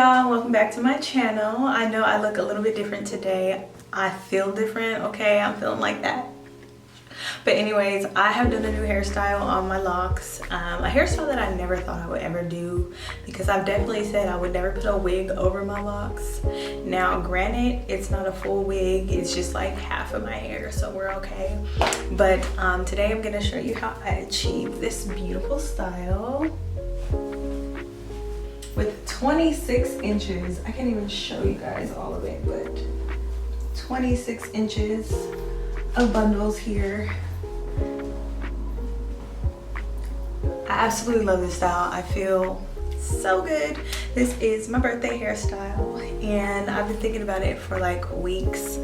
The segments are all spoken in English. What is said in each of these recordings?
y'all, welcome back to my channel. I know I look a little bit different today. I feel different, okay? I'm feeling like that. But anyways, I have done a new hairstyle on my locks. A hairstyle that I never thought I would ever do, because I've definitely said I would never put a wig over my locks. Now granted, it's not a full wig, it's just like half of my hair, so we're okay. But today I'm gonna show you how I achieved this beautiful style with 26 inches. I can't even show you guys all of it, but 26 inches of bundles here. I absolutely love this style. I feel so good. This is my birthday hairstyle and I've been thinking about it for like weeks.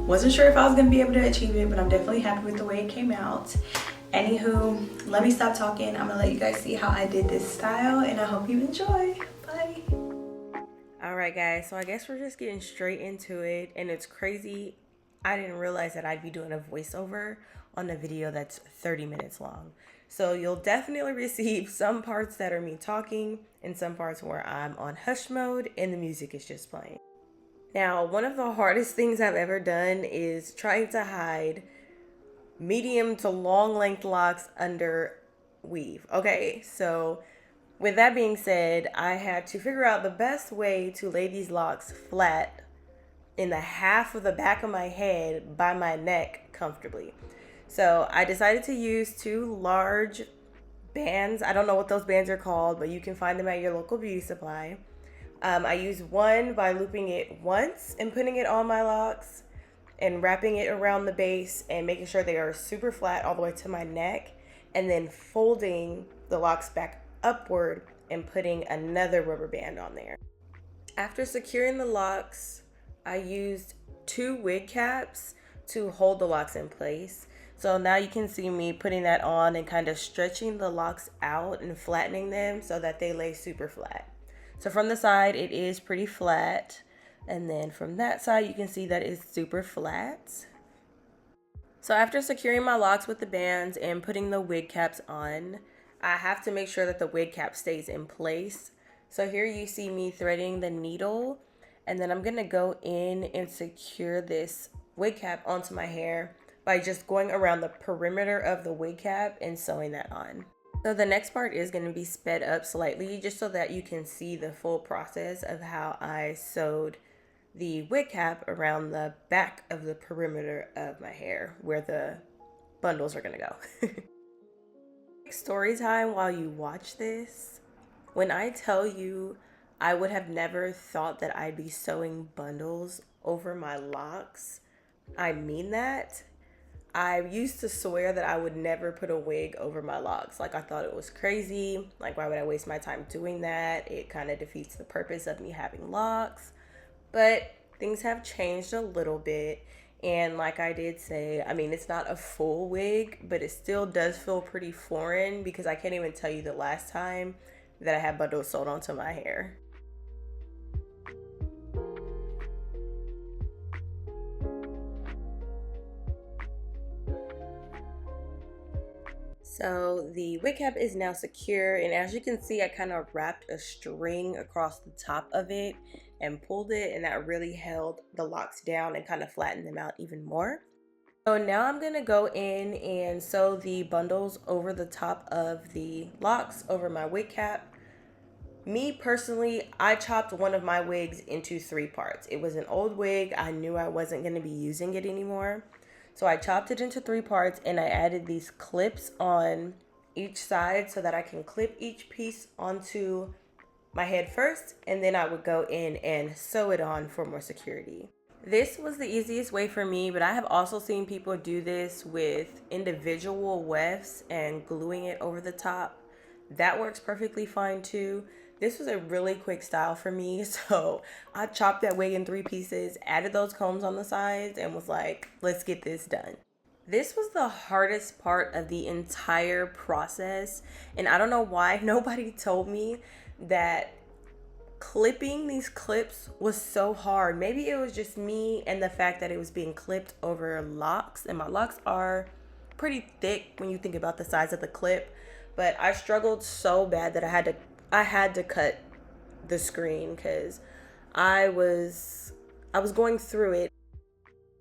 Wasn't sure if I was gonna be able to achieve it, but I'm definitely happy with the way it came out. Anywho, let me stop talking. I'm gonna let you guys see how I did this style and I hope you enjoy. Bye. Alright guys, so I guess we're just getting straight into it, and it's crazy. I didn't realize that I'd be doing a voiceover on a video that's 30 minutes long. So you'll definitely receive some parts that are me talking and some parts where I'm on hush mode and the music is just playing. Now, one of the hardest things I've ever done is trying to hide medium to long length locks under weave. Okay, so with that being said, I had to figure out the best way to lay these locks flat in the half of the back of my head by my neck comfortably. So I decided to use two large bands. I don't know what those bands are called, but you can find them at your local beauty supply. I used one by looping it once and putting it on my locks and wrapping it around the base and making sure they are super flat all the way to my neck, and then folding the locks back upward and putting another rubber band on there. After securing the locks, I used two wig caps to hold the locks in place. So now you can see me putting that on and kind of stretching the locks out and flattening them so that they lay super flat. So from the side, it is pretty flat. And then from that side, you can see that it's super flat. So after securing my locks with the bands and putting the wig caps on, I have to make sure that the wig cap stays in place. So here you see me threading the needle, and then I'm gonna go in and secure this wig cap onto my hair by just going around the perimeter of the wig cap and sewing that on. So the next part is gonna be sped up slightly just so that you can see the full process of how I sewed the wig cap around the back of the perimeter of my hair where the bundles are gonna go. Story time while you watch this. When I tell you I would have never thought that I'd be sewing bundles over my locks, I mean that. I used to swear that I would never put a wig over my locks. Like, I thought it was crazy. Like, why would I waste my time doing that? It kind of defeats the purpose of me having locks. But things have changed a little bit. And like I did say, I mean, it's not a full wig, but it still does feel pretty foreign because I can't even tell you the last time that I had bundles sewed onto my hair. So the wig cap is now secure, and as you can see, I kind of wrapped a string across the top of it and pulled it, and that really held the locks down and kind of flattened them out even more. So now I'm gonna go in and sew the bundles over the top of the locks over my wig cap. Me personally, I chopped one of my wigs into 3 parts. It was an old wig. I knew I wasn't gonna be using it anymore. So I chopped it into 3 parts and I added these clips on each side so that I can clip each piece onto my head first, and then I would go in and sew it on for more security. This was the easiest way for me, but I have also seen people do this with individual wefts and gluing it over the top. That works perfectly fine too. This was a really quick style for me, so I chopped that wig in 3 pieces, added those combs on the sides, and was like, let's get this done. This was the hardest part of the entire process, and I don't know why nobody told me that clipping these clips was so hard. Maybe it was just me and the fact that it was being clipped over locks, and my locks are pretty thick when you think about the size of the clip, but I struggled so bad that I had to cut the screen because I was going through it.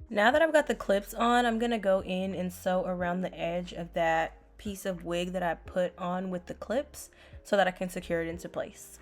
Now that I've got the clips on, I'm gonna go in and sew around the edge of that piece of wig that I put on with the clips so that I can secure it into place.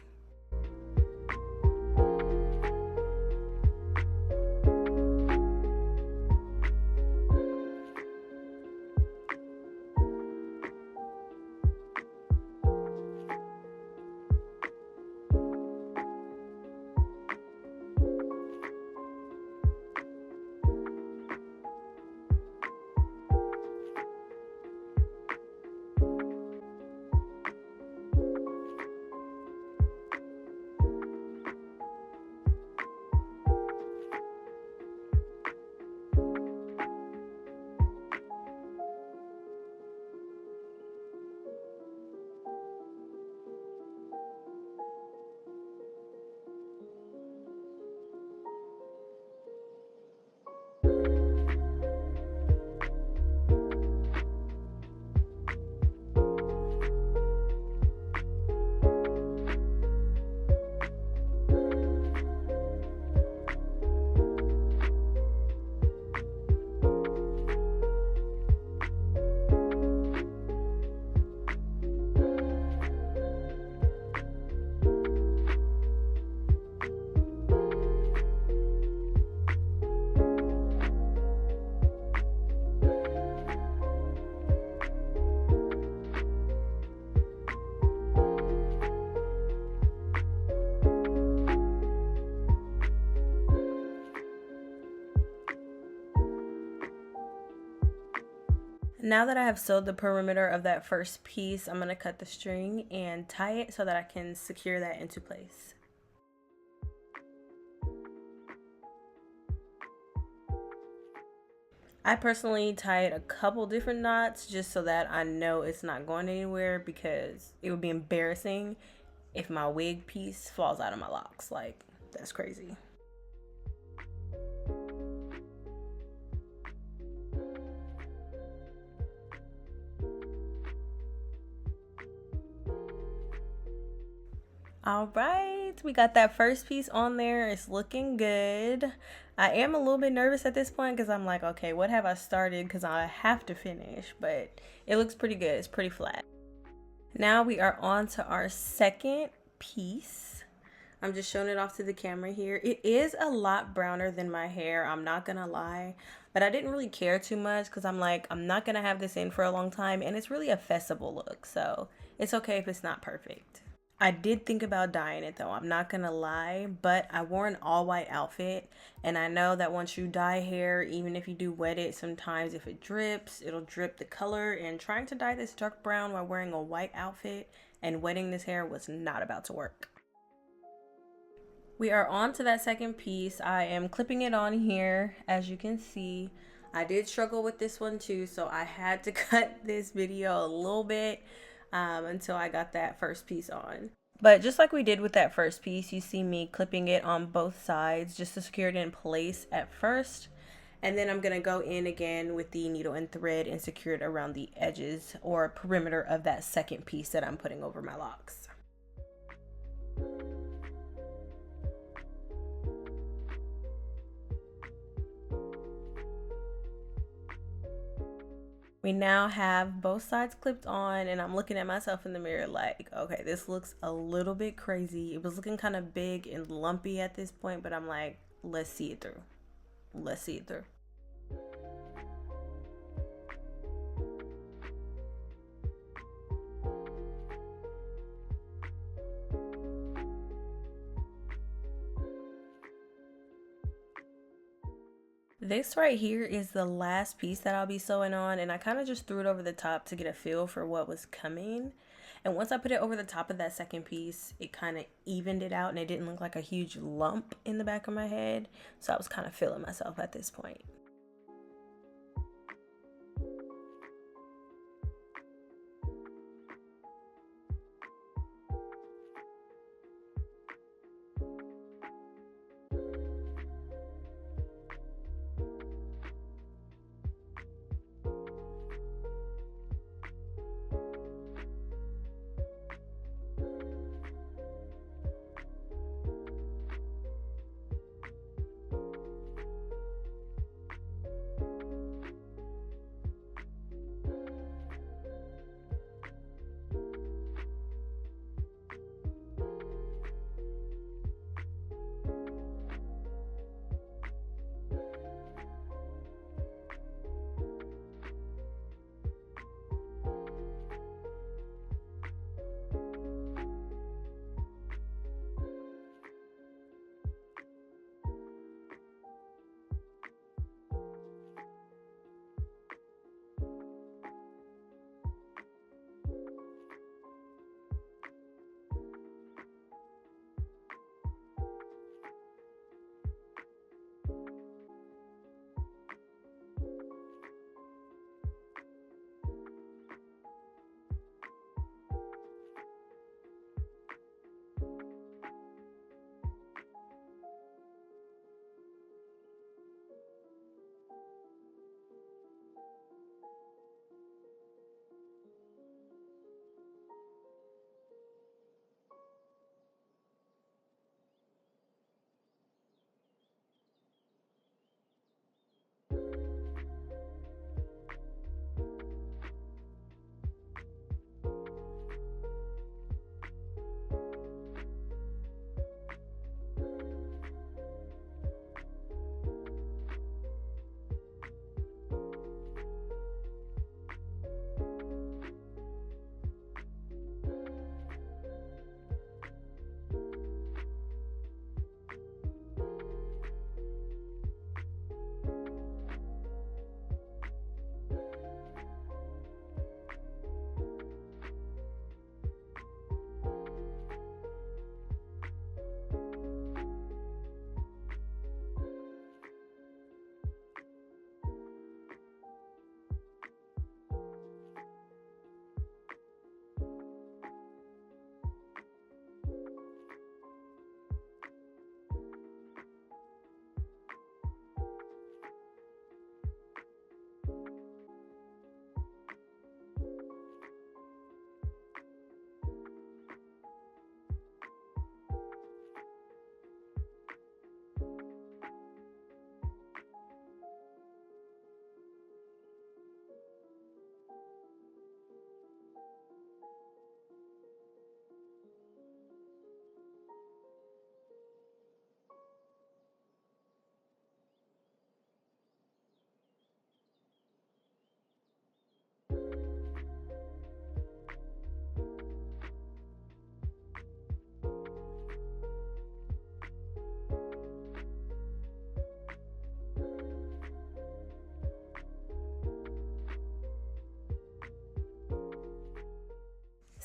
Now that I have sewed the perimeter of that first piece, I'm going to cut the string and tie it so that I can secure that into place. I personally tied a couple different knots just so that I know it's not going anywhere, because it would be embarrassing if my wig piece falls out of my locks. Like, that's crazy. All right, we got that first piece on there. It's looking good. I am a little bit nervous at this point because I'm like, okay, what have I started? Because I have to finish, but it looks pretty good. It's pretty flat. Now we are on to our second piece. I'm just showing it off to the camera here. It is a lot browner than my hair, I'm not gonna lie, but I didn't really care too much because I'm like, I'm not gonna have this in for a long time, and it's really a festival look, so it's okay if it's not perfect. I did think about dyeing it though, I'm not gonna lie, but I wore an all white outfit, and I know that once you dye hair, even if you do wet it, sometimes if it drips, it'll drip the color, and trying to dye this dark brown while wearing a white outfit and wetting this hair was not about to work. We are on to that second piece. I am clipping it on here, as you can see. I did struggle with this one too, so I had to cut this video a little bit until I got that first piece on. But just like we did with that first piece, you see me clipping it on both sides just to secure it in place at first. And then I'm going to go in again with the needle and thread and secure it around the edges or perimeter of that second piece that I'm putting over my locks. We now have both sides clipped on, and I'm looking at myself in the mirror like, okay, this looks a little bit crazy. It was looking kind of big and lumpy at this point, but I'm like, let's see it through. Let's see it through. This right here is the last piece that I'll be sewing on, and I kind of just threw it over the top to get a feel for what was coming. And once I put it over the top of that second piece, it kind of evened it out and it didn't look like a huge lump in the back of my head. So I was kind of feeling myself at this point.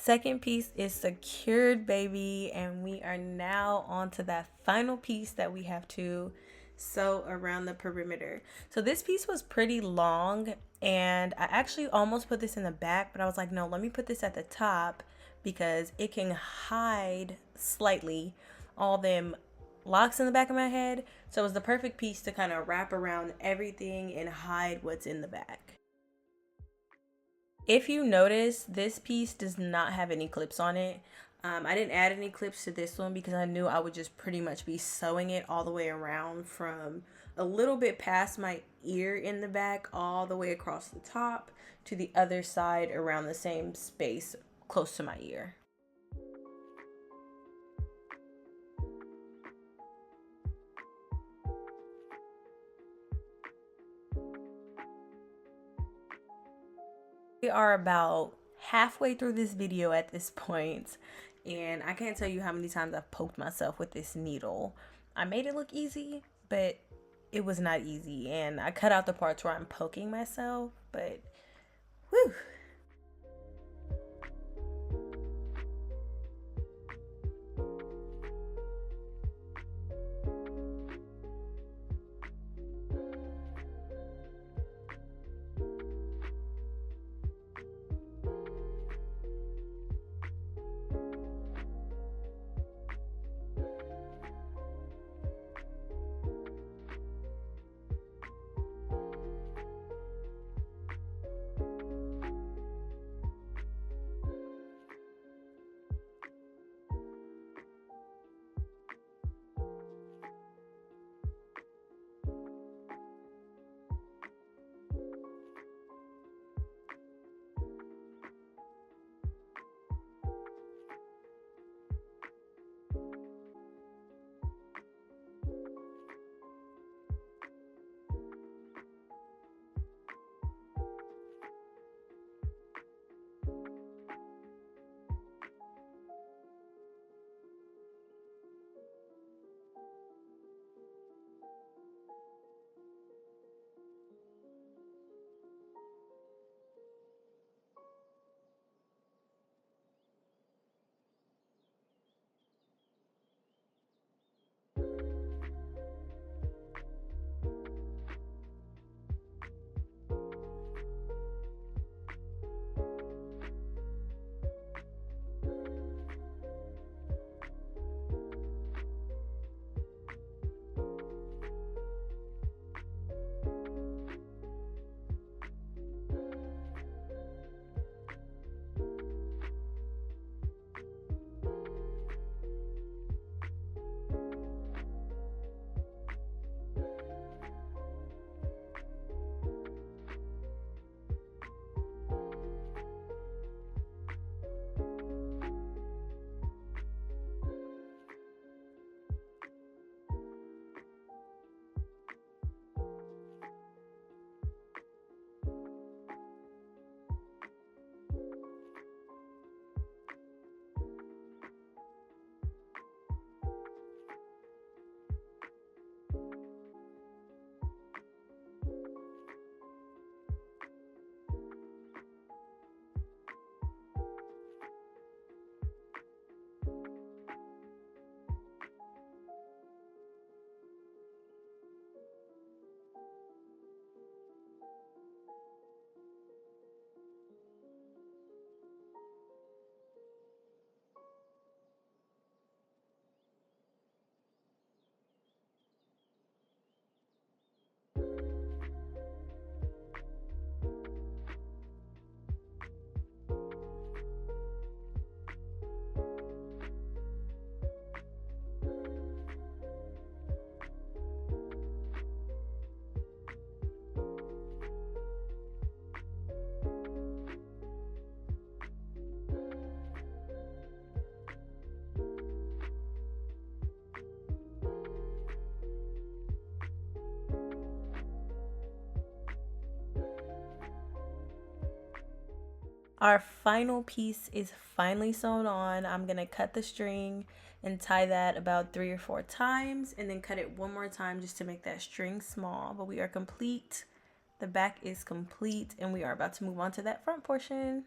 Second piece is secured, baby, and we are now on to that final piece that we have to sew around the perimeter. So this piece was pretty long, and I actually almost put this in the back, but I was like, no, let me put this at the top because it can hide slightly all them locks in the back of my head. So it was the perfect piece to kind of wrap around everything and hide what's in the back. If you notice, this piece does not have any clips on it. I didn't add any clips to this one because I knew I would just pretty much be sewing it all the way around from a little bit past my ear in the back all the way across the top to the other side around the same space close to my ear. We are about halfway through this video at this point, and I can't tell you how many times I've poked myself with this needle. I made it look easy, but it was not easy, and I cut out the parts where I'm poking myself, but whew. Our final piece is finally sewn on. I'm gonna cut the string and tie that about 3 or 4 times and then cut it one more time just to make that string small. But we are complete. The back is complete and we are about to move on to that front portion.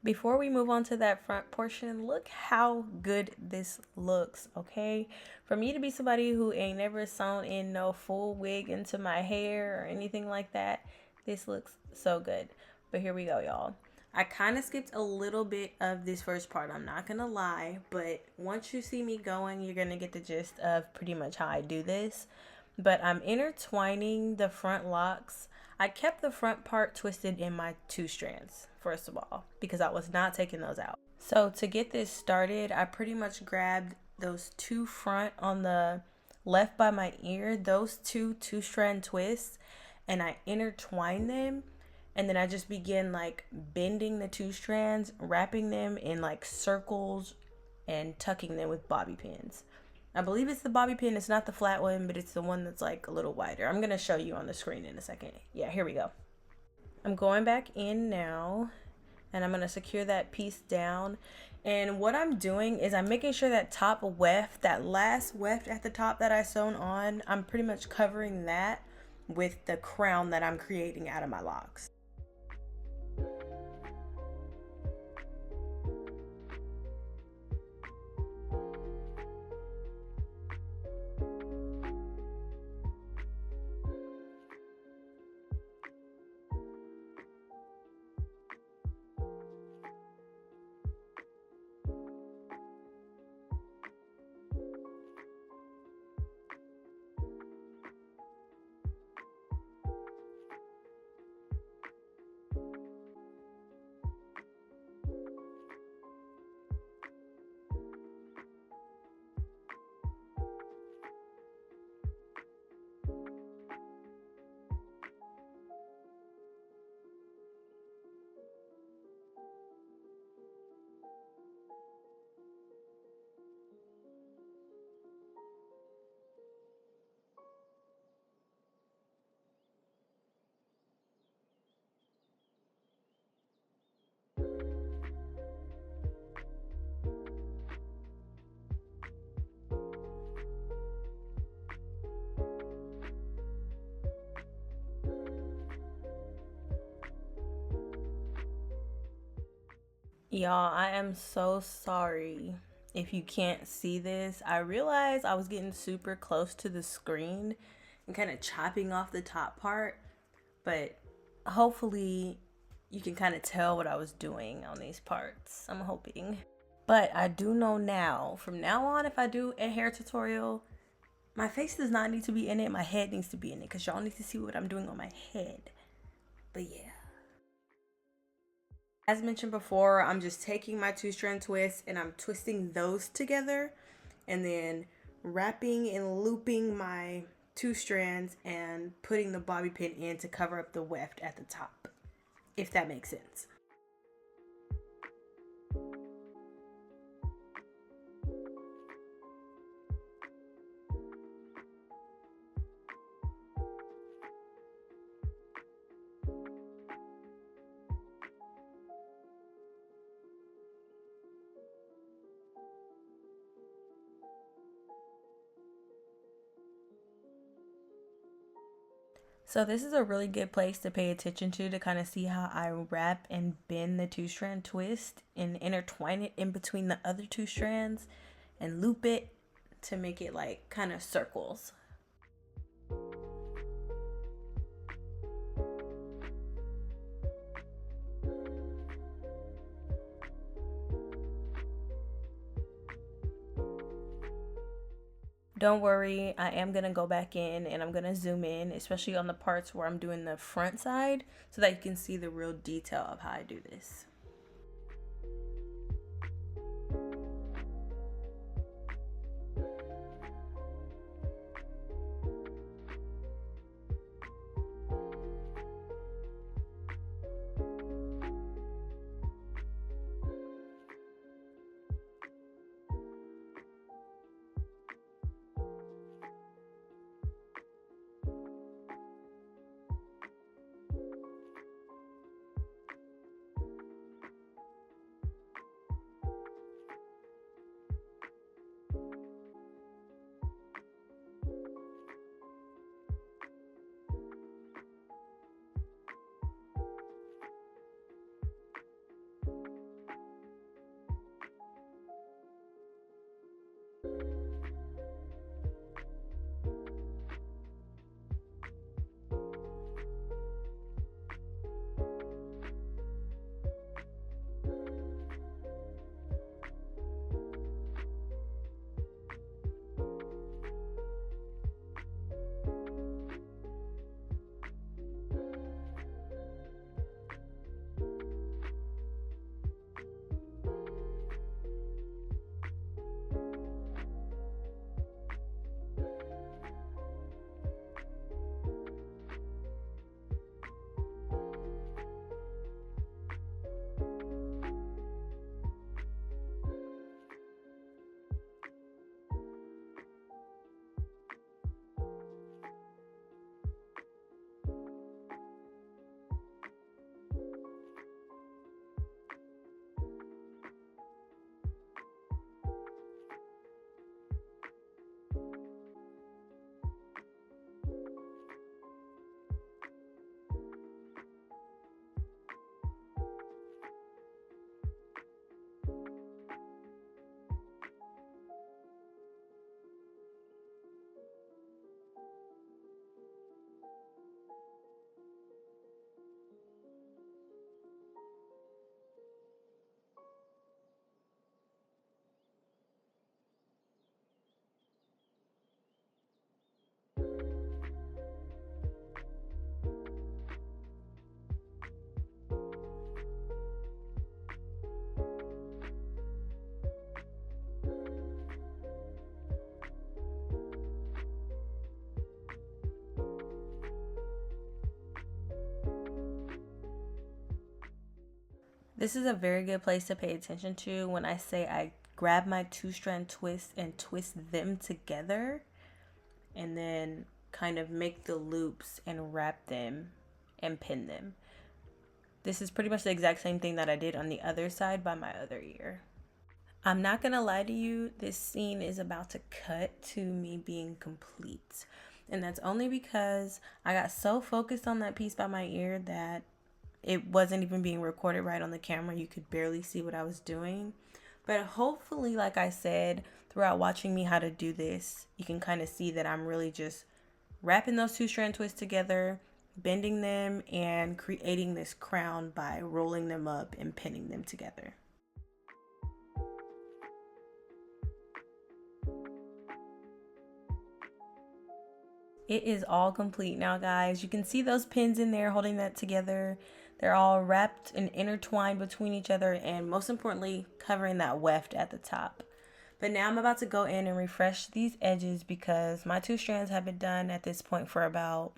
Before we move on to that front portion, look how good this looks, okay? For me to be somebody who ain't never sewn in no full wig into my hair or anything like that, this looks so good. But here we go, y'all. I kind of skipped a little bit of this first part, I'm not gonna lie, but once you see me going, you're gonna get the gist of pretty much how I do this. But I'm intertwining the front locks. I kept the front part twisted in my 2 strands, first of all, because I was not taking those out. So to get this started, I pretty much grabbed those 2 front on the left by my ear, those 2-strand twists, and I intertwined them. And then I just begin like bending the 2 strands, wrapping them in like circles and tucking them with bobby pins. I believe it's the bobby pin. It's not the flat one, but it's the one that's like a little wider. I'm going to show you on the screen in a second. Yeah, here we go. I'm going back in now, and I'm going to secure that piece down. And what I'm doing is I'm making sure that top weft, that last weft at the top that I sewn on, I'm pretty much covering that with the crown that I'm creating out of my locks. Y'all, I am so sorry if you can't see this. I realized I was getting super close to the screen and kind of chopping off the top part, but hopefully you can kind of tell what I was doing on these parts. I'm hoping. But I do know now, from now on, if I do a hair tutorial, my face does not need to be in it. My head needs to be in it because y'all need to see what I'm doing on my head. But yeah. As mentioned before, I'm just taking my 2-strand twists and I'm twisting those together and then wrapping and looping my 2 strands and putting the bobby pin in to cover up the weft at the top, if that makes sense. So this is a really good place to pay attention to kind of see how I wrap and bend the 2-strand twist and intertwine it in between the other 2 strands and loop it to make it like kind of circles. Don't worry, I am going to go back in and I'm going to zoom in, especially on the parts where I'm doing the front side so that you can see the real detail of how I do this. This is a very good place to pay attention to when I say I grab my 2-strand twist and twist them together and then kind of make the loops and wrap them and pin them. This is pretty much the exact same thing that I did on the other side by my other ear. I'm not gonna lie to you, this scene is about to cut to me being complete. And that's only because I got so focused on that piece by my ear that it wasn't even being recorded right on the camera. You could barely see what I was doing. But hopefully, like I said, throughout watching me how to do this, you can kind of see that I'm really just wrapping those 2-strand twists together, bending them, and creating this crown by rolling them up and pinning them together. It is all complete now, guys. You can see those pins in there holding that together. They're all wrapped and intertwined between each other, and most importantly, covering that weft at the top. But now I'm about to go in and refresh these edges because my 2 strands have been done at this point for about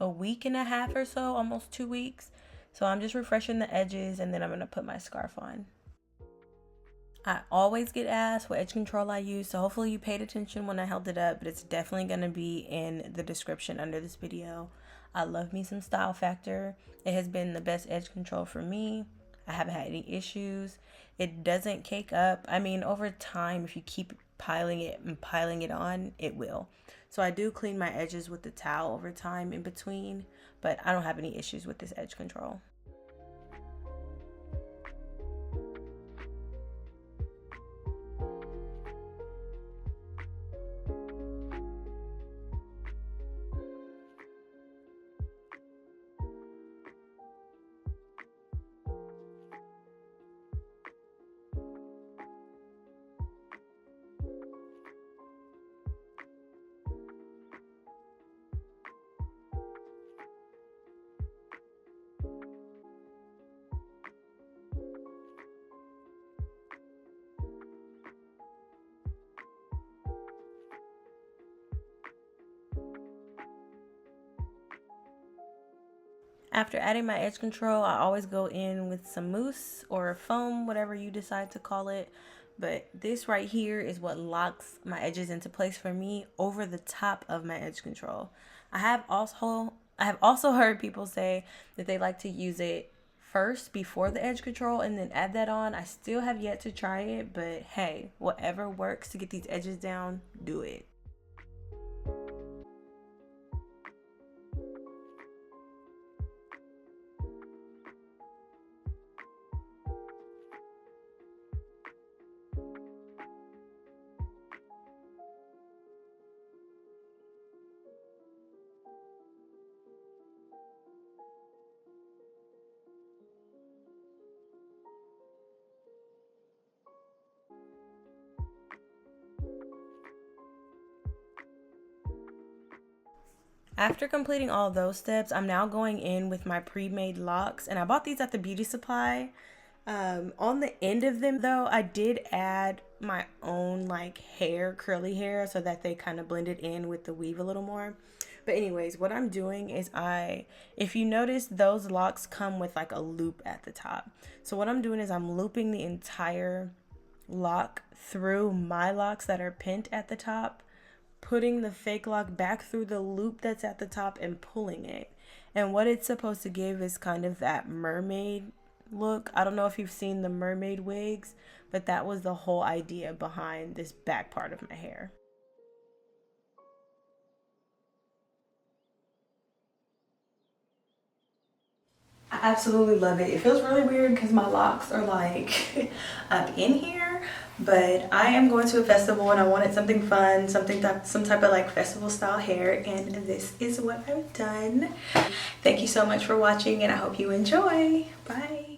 a week and a half or so, almost 2 weeks. So I'm just refreshing the edges, and then I'm going to put my scarf on. I always get asked what edge control I use, so hopefully you paid attention when I held it up, but it's definitely going to be in the description under this video. I love me some Style Factor. It has been the best edge control for me. I haven't had any issues. It doesn't cake up. I mean, over time, if you keep piling it and piling it on, it will. So I do clean my edges with the towel over time in between, but I don't have any issues with this edge control. After adding my edge control, I always go in with some mousse or foam, whatever you decide to call it. But this right here is what locks my edges into place for me over the top of my edge control. I have also heard people say that they like to use it first before the edge control and then add that on. I still have yet to try it, but hey, whatever works to get these edges down, do it. After completing all those steps, I'm now going in with my pre-made locks, and I bought these at the beauty supply. On the end of them though, I did add my own like curly hair so that they kind of blended in with the weave a little more. But anyways, what I'm doing is if you notice, those locks come with like a loop at the top. So what I'm doing is I'm looping the entire lock through my locks that are pinned at the top, putting the fake lock back through the loop that's at the top and pulling it. And what it's supposed to give is kind of that mermaid look. I don't know if you've seen the mermaid wigs, but that was the whole idea behind this back part of my hair. I absolutely love it. It feels really weird because my locks are like up in here, but I am going to a festival and I wanted something fun, some type of like festival style hair, and this is what I've done. Thank you so much for watching and I hope you enjoy. Bye.